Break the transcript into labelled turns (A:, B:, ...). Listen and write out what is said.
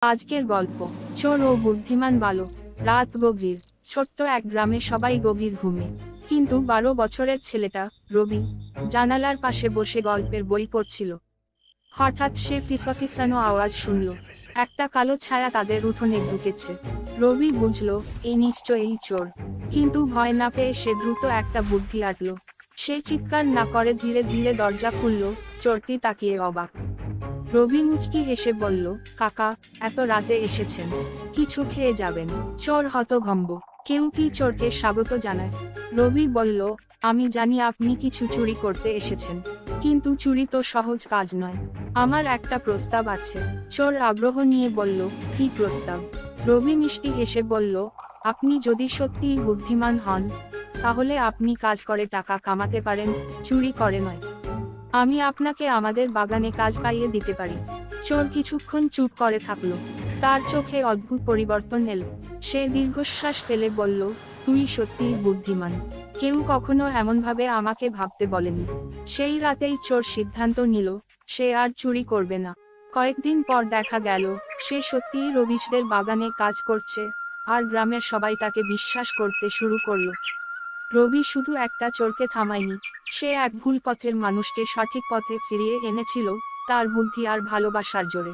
A: আজকের গল্প চোর ও বুদ্ধিমান বালক। রাত গভীর, ছোট্ট এক গ্রামে সবাই গভীর ঘুমে। কিন্তু 12 বছরের ছেলেটা রবি জানালার পাশে বসে গল্পের বই পড়ছিল। হঠাৎ সে ফিসফিসানো আওয়াজ শুনল। একটা কালো ছায়া তাদের উঠোনে ঢুকেছে। রবি বুঝল এই নিশ্চয়ই চোর, কিন্তু ভয় না পেয়ে সে দ্রুত একটা বুদ্ধি আঁটল। সে চিৎকার না করে ধীরে ধীরে দরজা খুলল। চোরটি তাকিয়ে অবাক। রবি মুচকি হেসে বলল, কাকা, এত রাতে এসেছেন, কিছু খেয়ে যাবেন? চোর হতভম্ব। কেউ কি চোরকে স্বাগত জানায়? রবি বলল, আমি জানি আপনি কিছু চুরি করতে এসেছেন, কিন্তু চুরি তো সহজ কাজ নয়। আমার একটা প্রস্তাব আছে। চোর আগ্রহ নিয়ে বলল, কি প্রস্তাব? রবি মিষ্টি হেসে বলল, আপনি যদি সত্যিই বুদ্ধিমান হন, তাহলে আপনি কাজ করে টাকা কামাতে পারেন, চুরি করে নয়। আমি আপনাকে আমাদের বাগানে কাজ পাইয়ে দিতে পারি। চোর কিছুক্ষণ চুপ করে থাকলো। তার চোখে অদ্ভুত পরিবর্তন এল। সে দীর্ঘশ্বাস ফেলে বলল, তুই সত্যিই বুদ্ধিমান। কেউ কখনো এমনভাবে আমাকে ভাবতে বলেনি। সেই রাতেই চোর সিদ্ধান্ত নিল, সে আর চুরি করবে না। কয়েকদিন পর দেখা গেল, সে সত্যিই রবিশদের বাগানে কাজ করছে, আর গ্রামের সবাই তাকে বিশ্বাস করতে শুরু করলো। রবি শুধু একটা চোরকে থামায়নি, সে এক ভুল পথের মানুষকে সঠিক পথে ফিরিয়ে এনেছিল, তার বুদ্ধি আর ভালোবাসার জোরে।